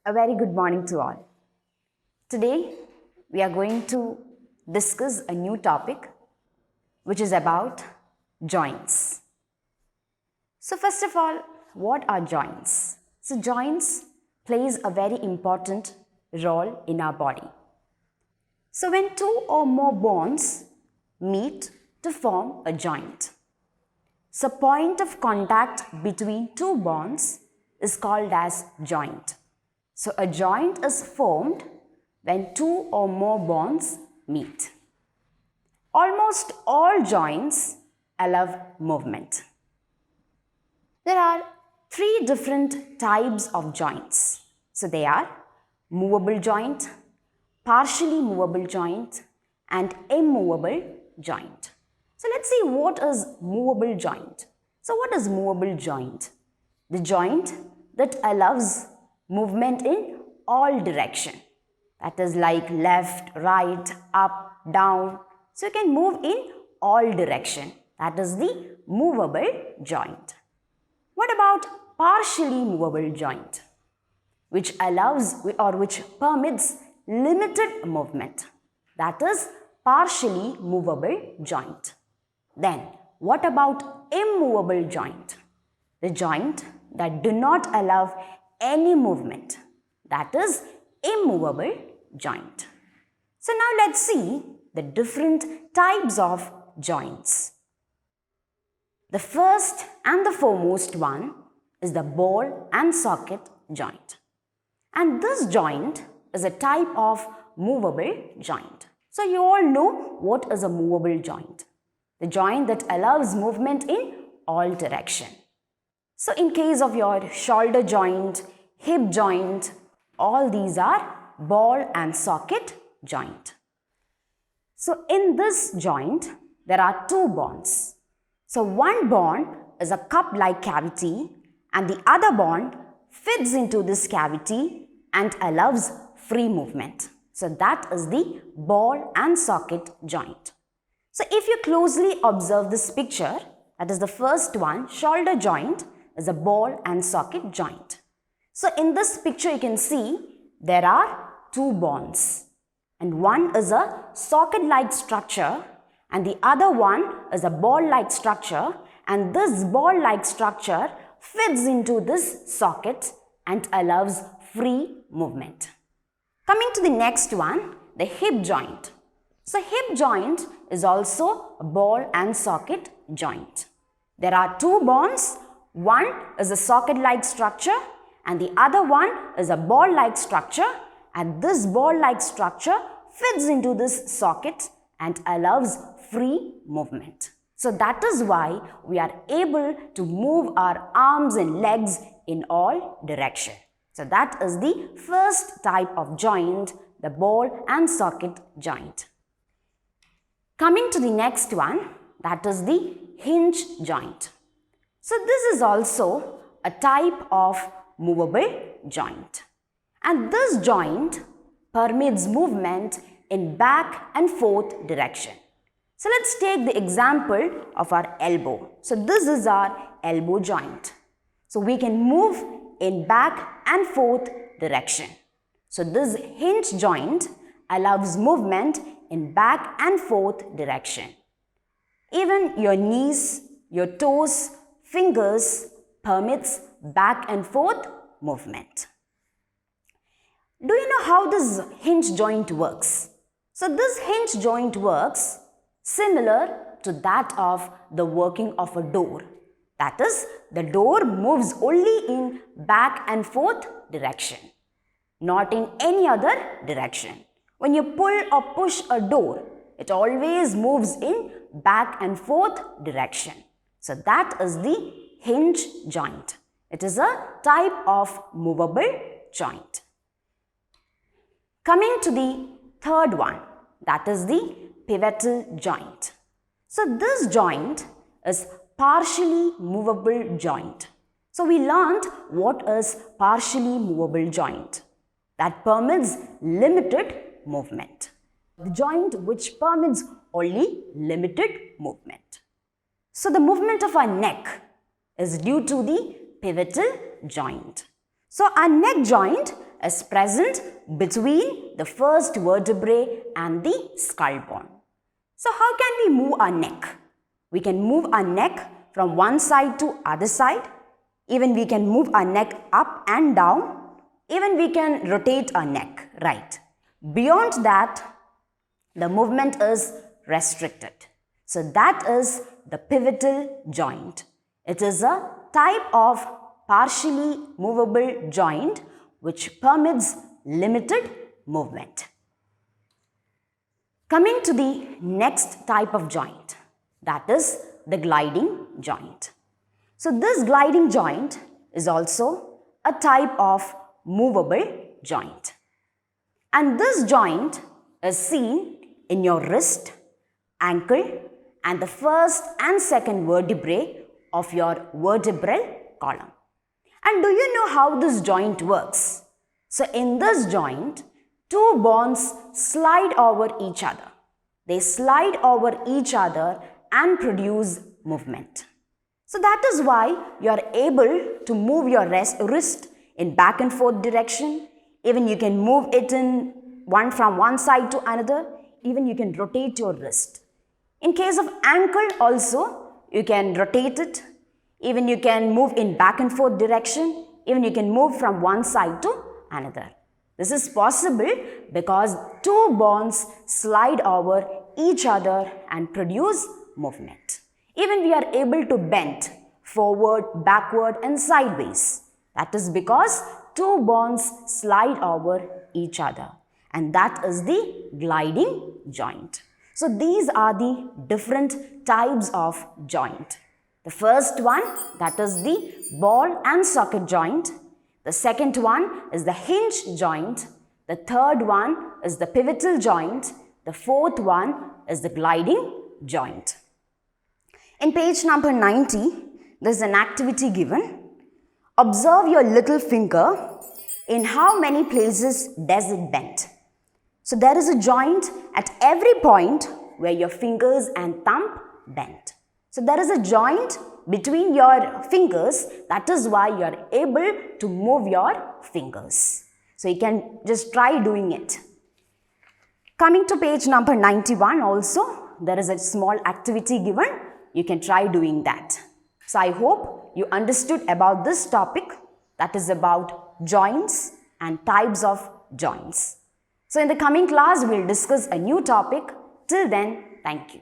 A very good morning to all. Today, we are going to discuss a new topic which is about joints. So first of all, what are joints? So joints plays a very important role in our body. So when two or more bones meet to form a joint, so point of contact between two bonds is called as joint. So a joint is formed when two or more bonds meet. Almost all joints allow movement. There are three different types of joints. So they are movable joint, partially movable joint, and immovable joint. So let's see what is movable joint. So what is movable joint? The joint that allows movement in all direction. That is like left, right, up, down. So you can move in all direction. That is the movable joint. What about partially movable joint? Which allows or which permits limited movement. That is partially movable joint. Then what about immovable joint? The joint that do not allow any movement. That is immovable joint. So now let's see the different types of joints. The first and the foremost one is the ball and socket joint. And this joint is a type of movable joint. So you all know what is a movable joint. The joint that allows movement in all direction. So in case of your shoulder joint, hip joint, all these are ball and socket joint. So in this joint, there are two bonds. So one bond is a cup-like cavity and the other bond fits into this cavity and allows free movement. So that is the ball and socket joint. So if you closely observe this picture, that is the first one, shoulder joint is a ball and socket joint. So in this picture you can see there are two bonds and one is a socket-like structure and the other one is a ball-like structure, and this ball-like structure fits into this socket and allows free movement. Coming to the next one, the hip joint. So hip joint is also a ball and socket joint. There are two bonds. One is a socket-like structure and the other one is a ball-like structure, and this ball-like structure fits into this socket and allows free movement. So that is why we are able to move our arms and legs in all direction. So that is the first type of joint, the ball and socket joint. Coming to the next one, that is the hinge joint. So this is also a type of movable joint. And this joint permits movement in back and forth direction. So let's take the example of our elbow. So this is our elbow joint. So we can move in back and forth direction. So this hinge joint allows movement in back and forth direction. Even your knees, your toes, fingers permits back and forth movement. Do you know how this hinge joint works? So this hinge joint works similar to that of the working of a door. That is, the door moves only in back and forth direction, not in any other direction. When you pull or push a door, it always moves in back and forth direction. So that is the hinge joint. It is a type of movable joint. Coming to the third one, that is the pivotal joint. So this joint is partially movable joint. So we learned what is partially movable joint. That permits limited movement. The joint which permits only limited movement. So the movement of our neck is due to the pivotal joint. So our neck joint is present between the first vertebrae and the skull bone. So how can we move our neck? We can move our neck from one side to other side. Even we can move our neck up and down. Even we can rotate our neck, right? Beyond that, the movement is restricted. So that is the pivotal joint. It is a type of partially movable joint which permits limited movement. Coming to the next type of joint, that is the gliding joint. So this gliding joint is also a type of movable joint. And this joint is seen in your wrist, ankle, and the first and second vertebrae of your vertebral column. And do you know how this joint works? So in this joint, two bones slide over each other. They slide over each other and produce movement. So that is why you are able to move your wrist in back and forth direction. Even you can move it from one side to another. Even you can rotate your wrist. In case of ankle also, you can rotate it. Even you can move in back and forth direction. Even you can move from one side to another. This is possible because two bones slide over each other and produce movement. Even we are able to bend forward, backward and sideways. That is because two bones slide over each other. And that is the gliding joint. So these are the different types of joint. The first one, that is the ball and socket joint. The second one is the hinge joint. The third one is the pivotal joint. The fourth one is the gliding joint. In page number 90, there is an activity given. Observe your little finger. In how many places does it bend? So there is a joint at every point where your fingers and thumb bend. So there is a joint between your fingers. That is why you are able to move your fingers. So you can just try doing it. Coming to page number 91 also, there is a small activity given. You can try doing that. So I hope you understood about this topic, that is about joints and types of joints. So in the coming class, we'll discuss a new topic. Till then, thank you.